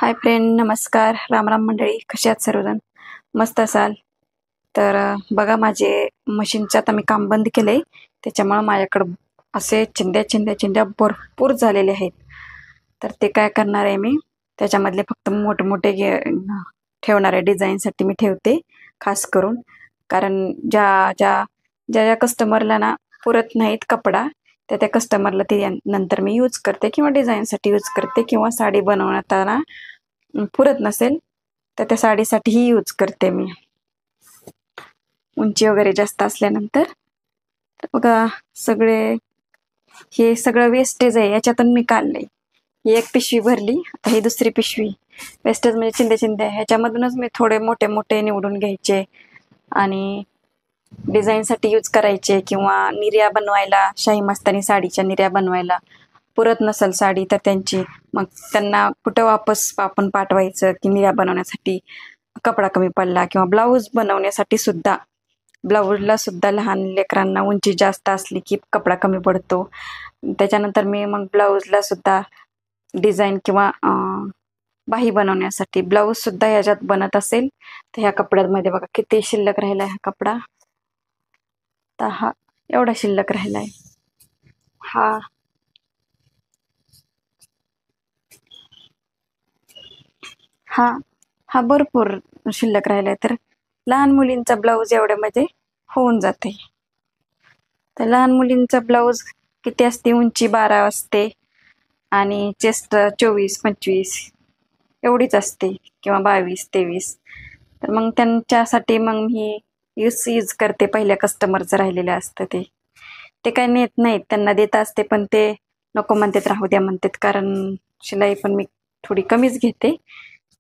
Hi friend, नमस्कार. राम राम मंडळी. कशी आहात सर्वजण? मस्त असाल तर बघा, माझे मशीनचं आता मी काम बंद केलंय. त्याच्यामुळे माझ्याकडं असे चिंध्या चिंध्या चिंध्या भरपूर झालेले आहेत. तर ते काय करणार आहे मी, त्याच्यामधले फक्त मोठमोठे ठेवणार आहे. डिझाईनसाठी मी ठेवते खास करून. कारण ज्या ज्या ज्या ज्या कस्टमरला ना पुरत नाहीत कपडा, त्या कस्टमरला ते नंतर मी यूज करते किंवा डिझाईनसाठी यूज करते, किंवा साडी बनवताना पुरत नसेल तर त्या साडीसाठीही यूज करते मी, उंची वगैरे जास्त असल्यानंतर. तर बघा, हे सगळं वेस्टेज आहे. याच्यातून मी काढलंय. ही एक पिशवी भरली, आता ही दुसरी पिशवी. वेस्टेज म्हणजे चिंदे चिंदे, ह्याच्यामधूनच मी थोडे मोठे मोठे निवडून घ्यायचे आणि डिझाईनसाठी यूज करायचे, किंवा निर्या बनवायला, शाही मस्तानी साडीच्या निर्या बनवायला पुरत नसेल साडी तर त्यांची, मग त्यांना कुठं वापस आपण पाठवायचं की निर्या बनवण्यासाठी कपडा कमी पडला, किंवा ब्लाऊज बनवण्यासाठी सुद्धा, ब्लाऊजला सुद्धा लहान लेकरांना उंची जास्त असली की कपडा कमी पडतो. त्याच्यानंतर मी मग ब्लाऊजला सुद्धा डिझाईन किंवा बाही बनवण्यासाठी ब्लाऊज सुद्धा ह्याच्यात बनत असेल तर ह्या कपड्यामध्ये बघा किती शिल्लक राहिला हा कपडा. तर हा एवढा शिल्लक राहिलाय. हा हा हा भरपूर शिल्लक राहिलाय. तर लहान मुलींचा ब्लाऊज एवढ्यामध्ये होऊन जाते. तर लहान मुलींचा ब्लाऊज किती असते, उंची 12 असते आणि चेस्ट 24-25 एवढीच असते, किंवा 22-23. तर मग त्यांच्यासाठी मग मी यूज करते. पहिल्या कस्टमरचं राहिलेलं असतं ते काही नेत नाहीत, त्यांना देत असते, पण ते नको म्हणतात, राहू द्या म्हणतात. कारण शिलाई पण मी थोडी कमीच घेते,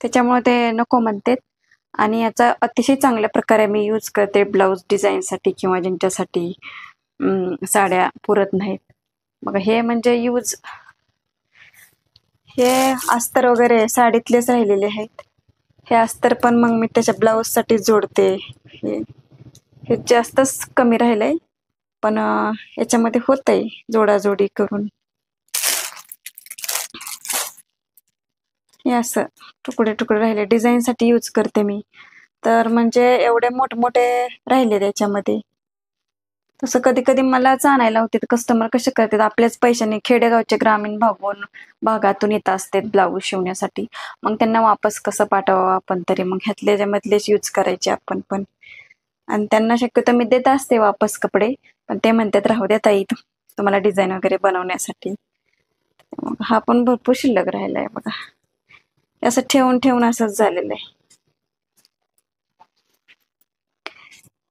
त्याच्यामुळे ते नको म्हणतात. आणि याचा अतिशय चांगल्या प्रकारे मी यूज करते ब्लाऊज डिझाईनसाठी, किंवा ज्यांच्यासाठी साड्या पुरत नाहीत. मग हे म्हणजे हे अस्तर वगैरे साडीतलेच राहिलेले आहेत. हे अस्तर पण मग मी त्याच्या ब्लाऊजसाठी जोडते. हे जास्तच कमी राहिलंय, पण याच्यामध्ये होतंय जोडाजोडी करून. हे असं तुकडे तुकडे राहिले, डिझाईनसाठी यूज करते मी. तर म्हणजे एवढे मोठमोठे राहिले त्याच्यामध्ये. तसं कधी कधी मलाच आणायला होते. कस्टमर कसे करतात, आपल्याच पैशाने खेडेगावचे ग्रामीण भागातून येत असतात ब्लाऊज शिवण्यासाठी. मग त्यांना वापस कसं पाठवावं आपण, तरी मग ह्यातलेच यूज करायचे आपण पण. आणि त्यांना शक्यतो मी देत असते वापस कपडे, पण ते म्हणतात राहू द्या ताई, तुम्हाला डिझाईन वगैरे बनवण्यासाठी. मग हा पण भरपूर शिल्लक राहिलाय बघा. असं ठेवून ठेवून असंच झालेलं आहे.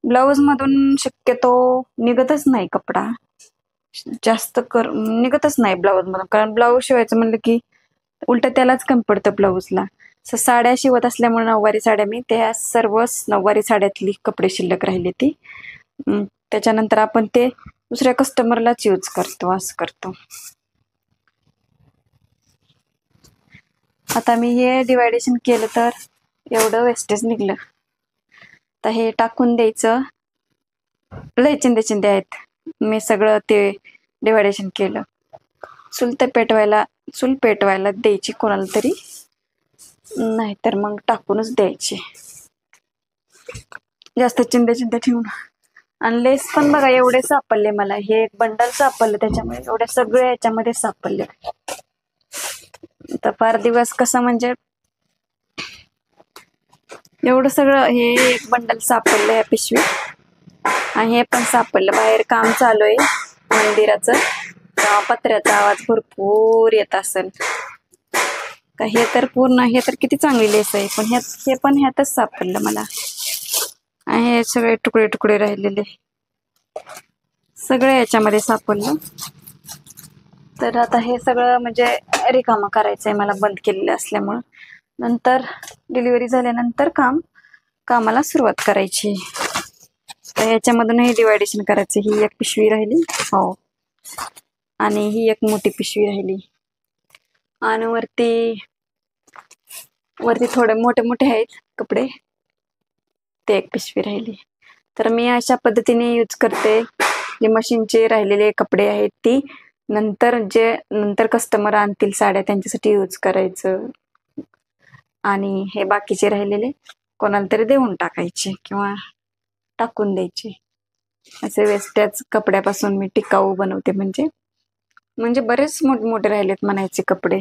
ब्लाऊज मधून शक्यतो निघतच नाही कपडा, निघतच नाही ब्लाऊज मधून. कारण ब्लाऊज शिवायचं म्हणलं की उलट त्यालाच कमी पडतं ब्लाऊजला. साड्या शिवत असल्यामुळे नऊवारी साड्या, मी त्या सर्वच नऊवारी साड्यातली कपडे शिल्लक राहिले ती. त्याच्यानंतर आपण ते दुसऱ्या कस्टमरलाच यूज करतो, असं करतो. आता मी हे डिवायडेशन केलं तर एवढं वेस्टेज निघलं. तर हे टाकून द्यायचं. लय चिंदे चिंदे आहेत. मी सगळं ते डिवायडेशन केलं. चूल पेटवायला द्यायची कोणाला तरी, नाही तर मग टाकूनच द्यायची. जास्त चिंदे चिंदे ठेवून. आणि लेस पण बघा एवढे सापडले मला. हे एक बंडल सापडलं, त्याच्यामुळे एवढ्या सगळ्या याच्यामध्ये सापडले. तर फार दिवस कसं म्हणजे एवढं सगळं, हे एक बंडल सापडलं या पिशवीत. आणि हे पण सापडलं. बाहेर काम चालू आहे मंदिराचं, पत्र्याचा आवाज भरपूर येत असेल. हे तर किती चांगली लेस आहे, पण हे पण ह्यातच सापडलं मला. आणि हे सगळे तुकडे तुकडे राहिलेले सगळे याच्यामध्ये सापडलं. तर आता हे सगळं म्हणजे रिकामं करायचंय मला, बंद केलेलं असल्यामुळं. नंतर डिलिव्हरी झाल्यानंतर कामाला सुरुवात करायची. तर याच्यामधून हे डिवायडेशन करायचं. ही एक पिशवी राहिली, हो, आणि ही एक मोठी पिशवी राहिली. आणि वरती थोडे मोठे मोठे आहेत कपडे, ते एक पिशवी राहिली. तर मी अशा पद्धतीने यूज करते. जे मशीनचे राहिलेले कपडे आहेत ती नंतर कस्टमर आणतील साड्या त्यांच्यासाठी यूज करायचं. आणि हे बाकीचे राहिलेले कोणाला तरी देऊन टाकायचे किंवा टाकून द्यायचे. असे वेस्टेज कपड्यापासून मी टिकाऊ बनवते. म्हणजे बरेच मोठे राहिलेत म्हणायचे कपडे.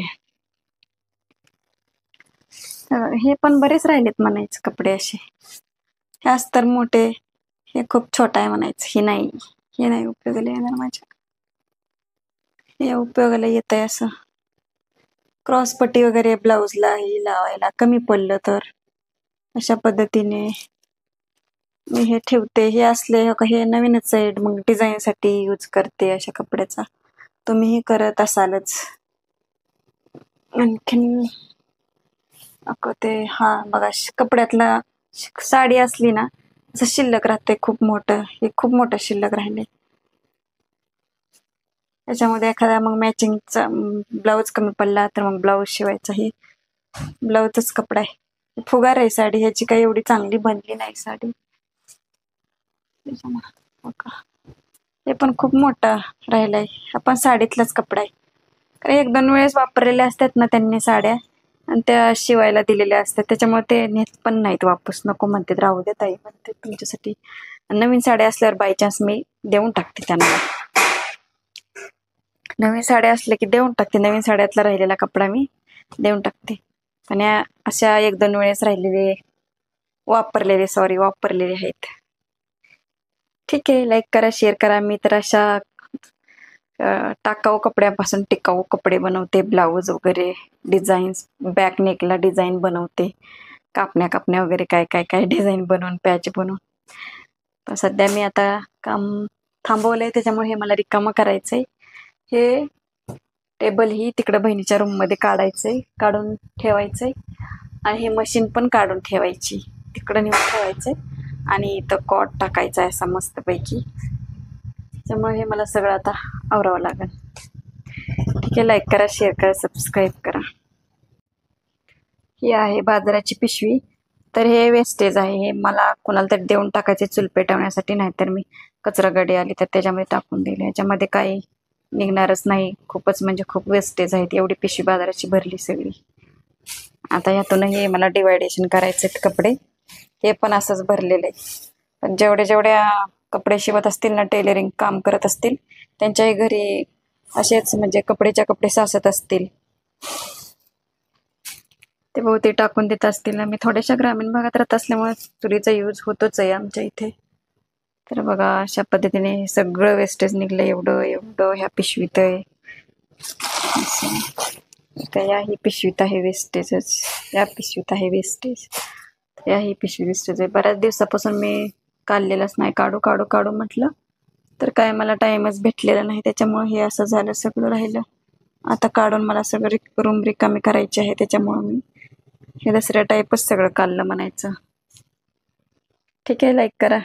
हे पण बरेच राहिलेत म्हणायचे कपडे असे. हे अस्तर मोठे, हे खूप छोटा आहे म्हणायचं. हे नाही उपयोगाला येणार माझ्या. हे उपयोगाला येत आहे असं क्रॉसपट्टी वगैरे ब्लाऊजला ही लावायला कमी पडलं तर अशा पद्धतीने मी हे ठेवते. हे असले हे नवीनच आहे, मग डिझाईन साठी यूज करते अशा कपड्याचा. तुम्हीही करत असालच. आणखीन ते हा बघा, कपड्यातला साडी असली ना असं शिल्लक राहते खूप मोठं. हे खूप मोठं शिल्लक राहिले. त्याच्यामध्ये एखादा मग मॅचिंगचा ब्लाऊज कमी पडला तर मग ब्लाऊज शिवायचा. ही ब्लाऊजच कपडा आहे. फुगार आहे साडी, ह्याची काही एवढी चांगली बनली नाही साडी. हे पण खूप मोठा राहिलाय. आपण साडीतलाच कपडा आहे. कारण 1-2 वेळेस वापरलेल्या असतात ना त्यांनी साड्या, आणि त्या शिवायला दिलेल्या असतात, त्याच्यामुळे ते नेत पण नाहीत वापस. नको म्हणते, राहू दे ताई म्हणते तुमच्यासाठी. नवीन साड्या असल्यावर बाय चान्स मी देऊन टाकते त्यांना. नवीन साड्या असल्या की देऊन टाकते. नवीन साड्यातला राहिलेला कपडा मी देऊन टाकते. आणि अशा 1-2 वेळेस राहिलेले वापरलेले आहेत. ठीक आहे, लाईक करा, शेअर करा. मी तर अशा टाकाऊ कपड्यापासून टिकाऊ कपडे बनवते. ब्लाऊज वगैरे डिझाईन्स, बॅक नेकला डिझाईन बनवते. कापण्या वगैरे काय डिझाईन बनवून, पॅच बनवून. पण सध्या मी आता काम थांबवलंय, त्याच्यामुळे हे मला रिकामं करायचंय. हे टेबल ही तिकडं बहिणीच्या रूम मध्ये काढून ठेवायचंय. आणि हे मशीन पण काढून ठेवायची, तिकडं नेऊन ठेवायचंय. आणि इथं कॉट टाकायचा आहे असा मस्तपैकी. त्यामुळे हे मला सगळं आता आवरावं लागेल. ठीक आहे, लाईक करा, शेअर करा, सबस्क्राईब करा. ही आहे बाजाराची पिशवी. तर हे वेस्टेज आहे. हे मला कोणाला तरी देऊन टाकायचे चूल पेटवण्यासाठी, नाहीतर मी कचरा गाडी आली तर त्याच्यामध्ये टाकून दिले. याच्यामध्ये काही निघणारच नाही. खूपच म्हणजे खूप वेस्टेज आहेत. एवढी पिशवी बाजाराची भरली सगळी. आता यातूनही मला डिवायडेशन करायचे कपडे. हे पण असंच भरलेलं आहे. पण जेवढ्या कपडे शिवत असतील ना, टेलरिंग काम करत असतील, त्यांच्याही घरी असेच म्हणजे कपडे साचत असतील. ते बहुते टाकून देत असतील ना. मी थोड्याशा ग्रामीण भागात राहत असल्यामुळे चुलीचा यूज होतोच आहे आमच्या इथे. तर बघा, अशा पद्धतीने सगळं वेस्टेज निघलं. एवढं ह्या पिशवीत आहे. याही पिशवीत आहे वेस्टेजच. या पिशवीत आहे वेस्टेज. याही पिशवी वेस्टेज आहे. बऱ्याच दिवसापासून मी काढलेलंच नाही. काढू म्हटलं तर काय मला टाइमच भेटलेला नाही. त्याच्यामुळे हे असं झालं, सगळं राहिलं. आता काढून मला सगळं रूम रिकामी करायची आहे. त्याच्यामुळे मी हे दुसऱ्या टाईपच सगळं काढलं म्हणायचं. ठीक आहे, लाईक करा.